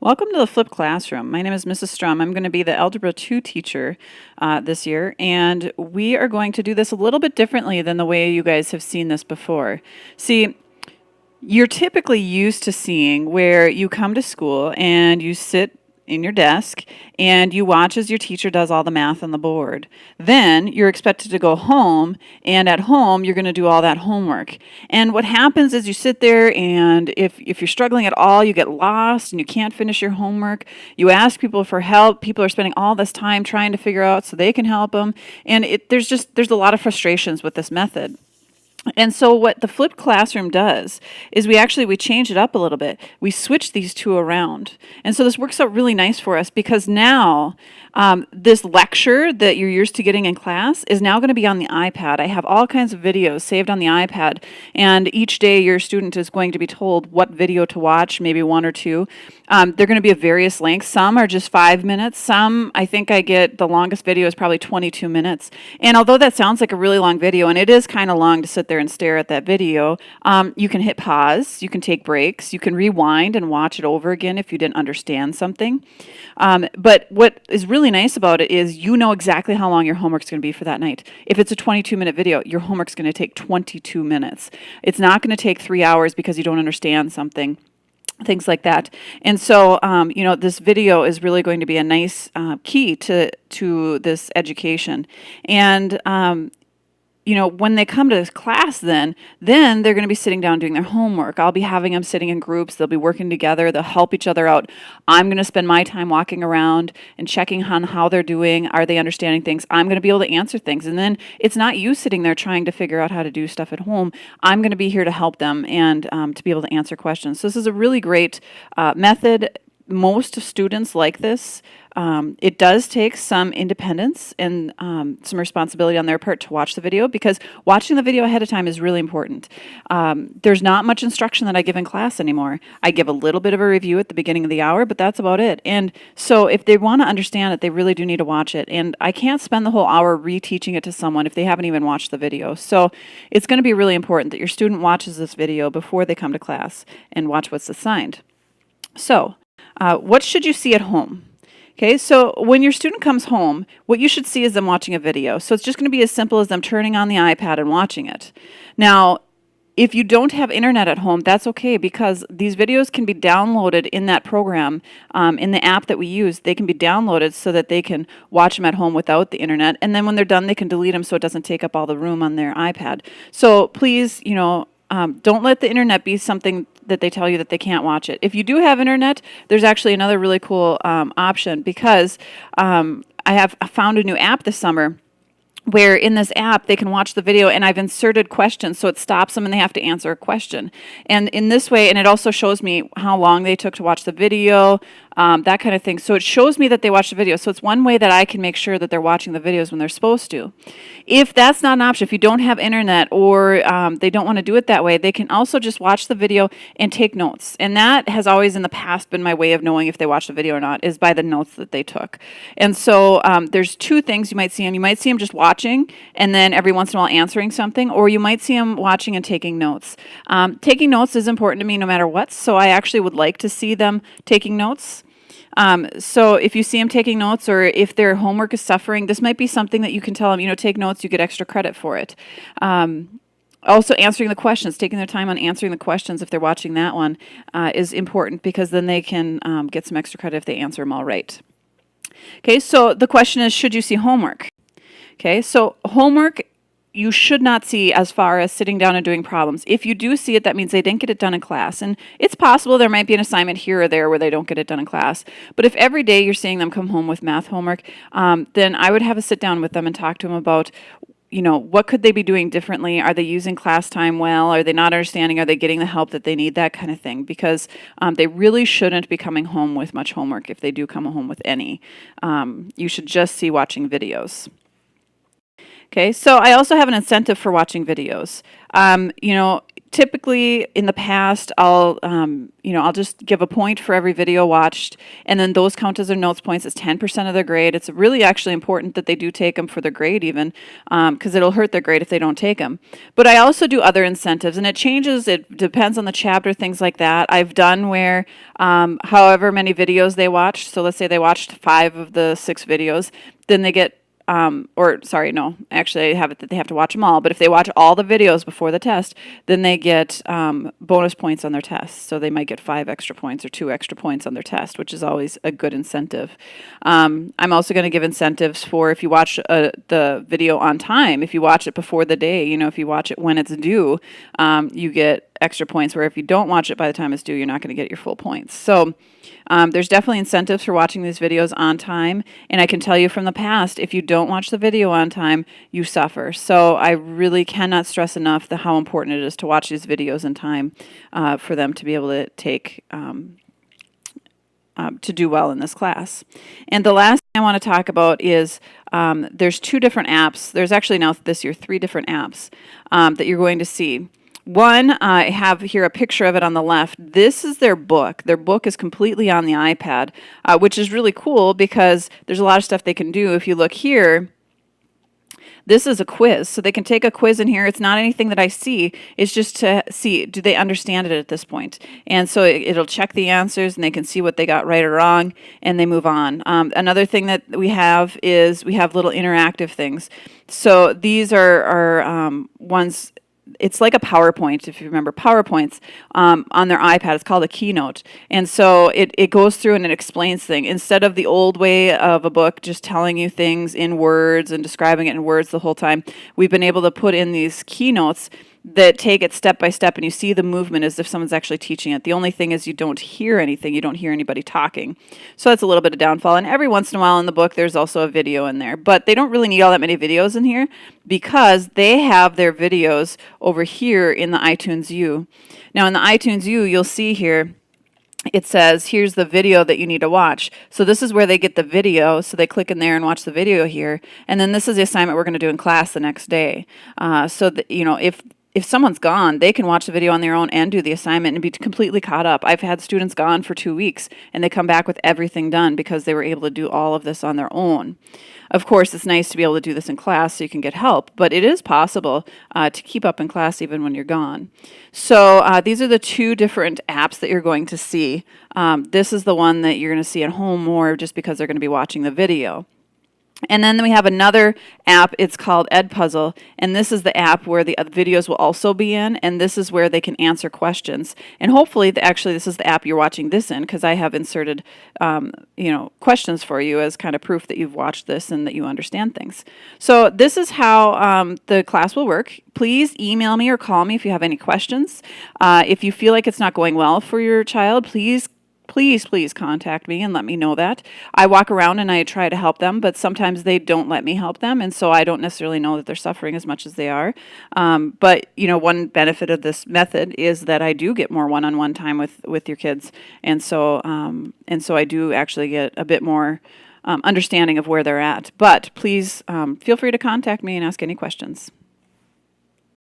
Welcome to the Flipped Classroom. My name is Mrs. Strum. I'm going to be the Algebra 2 teacher this year, and we are going to do this a little bit differently than the way you guys have seen this before. See, you're typically used to seeing where you come to school and you sit in your desk and you watch as your teacher does all the math on the board. Then you're expected to go home, and at home you're going to do all that homework. And what happens is you sit there, and if you're struggling at all, you get lost and you can't finish your homework. You ask people for help. People are spending all this time trying to figure out so they can help them. And there's a lot of frustrations with this method. And so what the flipped classroom does is we change it up a little bit. We switch these two around. And so this works out really nice for us because now this lecture that you're used to getting in class is now going to be on the iPad. I have all kinds of videos saved on the iPad, and each day your student is going to be told what video to watch, maybe one or two. They're going to be of various lengths. Some are just 5 minutes. Some, I think I get the longest video is probably 22 minutes. And although that sounds like a really long video, and it is kind of long to sit there and stare at that video, you can hit pause, you can take breaks, you can rewind and watch it over again if you didn't understand something. But what is really nice about it is you know exactly how long your homework's going to be for that night. If it's a 22-minute video, your homework's going to take 22 minutes. It's not going to take 3 hours because you don't understand something. Things like that. And so, this video is really going to be a nice key to this education. And, when they come to class then they're going to be sitting down doing their homework. I'll be having them sitting in groups. They'll be working together. They'll help each other out. I'm going to spend my time walking around and checking on how they're doing. Are they understanding things? I'm going to be able to answer things. And then it's not you sitting there trying to figure out how to do stuff at home. I'm going to be here to help them and to be able to answer questions. So this is a really great method. Most students like this. It does take some independence and some responsibility on their part to watch the video, because watching the video ahead of time is really important. There's not much instruction that I give in class anymore. I give a little bit of a review at the beginning of the hour, but that's about it. And so if they want to understand it, they really do need to watch it. And I can't spend the whole hour reteaching it to someone if they haven't even watched the video. So it's going to be really important that your student watches this video before they come to class and watch what's assigned. So what should you see at home? Okay, so when your student comes home, what you should see is them watching a video. So it's just going to be as simple as them turning on the iPad and watching it. Now, if you don't have internet at home, that's okay, because these videos can be downloaded in that program, in the app that we use. They can be downloaded so that they can watch them at home without the internet. And then when they're done, they can delete them so it doesn't take up all the room on their iPad. So please, don't let the internet be something that they tell you that they can't watch it. If you do have internet, there's actually another really cool option, because I have found a new app this summer where in this app they can watch the video, and I've inserted questions so it stops them and they have to answer a question. And in this way, and it also shows me how long they took to watch the video, that kind of thing. So it shows me that they watched the video. So it's one way that I can make sure that they're watching the videos when they're supposed to. If that's not an option, if you don't have internet or they don't want to do it that way, they can also just watch the video and take notes. And that has always in the past been my way of knowing if they watched the video or not, is by the notes that they took. And so there's two things you might see them. You might see them just watching and then every once in a while answering something, or you might see them watching and taking notes. Taking notes is important to me no matter what, so I actually would like to see them taking notes. So if you see them taking notes, or if their homework is suffering, this might be something that you can tell them, take notes, you get extra credit for it. Also answering the questions, taking their time on answering the questions if they're watching that one is important, because then they can get some extra credit if they answer them all right. Okay, so the question is, should you see homework? Okay, so homework you should not see as far as sitting down and doing problems. If you do see it, that means they didn't get it done in class. And it's possible there might be an assignment here or there where they don't get it done in class. But if every day you're seeing them come home with math homework, then I would have a sit down with them and talk to them about, what could they be doing differently? Are they using class time well? Are they not understanding? Are they getting the help that they need? That kind of thing. Because they really shouldn't be coming home with much homework if they do come home with any. You should just see watching videos. Okay, so I also have an incentive for watching videos. You know, typically in the past, I'll just give a point for every video watched, and then those count as their notes points. It's 10% of their grade. It's really actually important that they do take them for their grade, even because it'll hurt their grade if they don't take them. But I also do other incentives, and it changes. It depends on the chapter, things like that. I've done where, however many videos they watched. So let's say they watched 5 of the 6 videos, then they get or sorry, no, actually I have it that they have to watch them all, but if they watch all the videos before the test, then they get bonus points on their test. So they might get 5 extra points or 2 extra points on their test, which is always a good incentive. I'm also going to give incentives for if you watch the video on time, if you watch it before the day, you know, if you watch it when it's due, you get extra points, where if you don't watch it by the time it's due, you're not going to get your full points. So there's definitely incentives for watching these videos on time. And I can tell you from the past, if you don't watch the video on time, you suffer. So I really cannot stress enough how important it is to watch these videos in time for them to be able to take to do well in this class. And the last thing I want to talk about is there's 2 different apps. There's actually now this year 3 different apps that you're going to see. One, I have here a picture of it on the left. This is their book. Their book is completely on the iPad, which is really cool because there's a lot of stuff they can do. If you look here, this is a quiz. So they can take a quiz in here. It's not anything that I see. It's just to see, do they understand it at this point? And so it'll check the answers, and they can see what they got right or wrong, and they move on. Another thing that we have is we have little interactive things. So these are ones. It's like a PowerPoint, if you remember PowerPoints, on their iPad. It's called a Keynote. And so it goes through and it explains things. Instead of the old way of a book just telling you things in words and describing it in words the whole time, we've been able to put in these keynotes that take it step by step, and you see the movement as if someone's actually teaching it. The only thing is you don't hear anything. You don't hear anybody talking. So that's a little bit of downfall. And every once in a while in the book, there's also a video in there. But they don't really need all that many videos in here because they have their videos over here in the iTunes U. Now, in the iTunes U, you'll see here, it says, here's the video that you need to watch. So this is where they get the video. So they click in there and watch the video here. And then this is the assignment we're going to do in class the next day. So that, you know, if someone's gone, they can watch the video on their own and do the assignment and be completely caught up. I've had students gone for 2 weeks, and they come back with everything done because they were able to do all of this on their own. Of course, it's nice to be able to do this in class so you can get help, but it is possible to keep up in class even when you're gone. So these are the 2 different apps that you're going to see. This is the one that you're going to see at home more just because they're going to be watching the video. And then we have another app, it's called Edpuzzle, and this is the app where the videos will also be in, and this is where they can answer questions. And hopefully, actually, this is the app you're watching this in, because I have inserted, questions for you as kind of proof that you've watched this and that you understand things. So this is how the class will work. Please email me or call me if you have any questions. If you feel like it's not going well for your child, please contact me and let me know that. I walk around and I try to help them, but sometimes they don't let me help them, and so I don't necessarily know that they're suffering as much as they are. But one benefit of this method is that I do get more one-on-one time with your kids, and so I do actually get a bit more understanding of where they're at. But please feel free to contact me and ask any questions.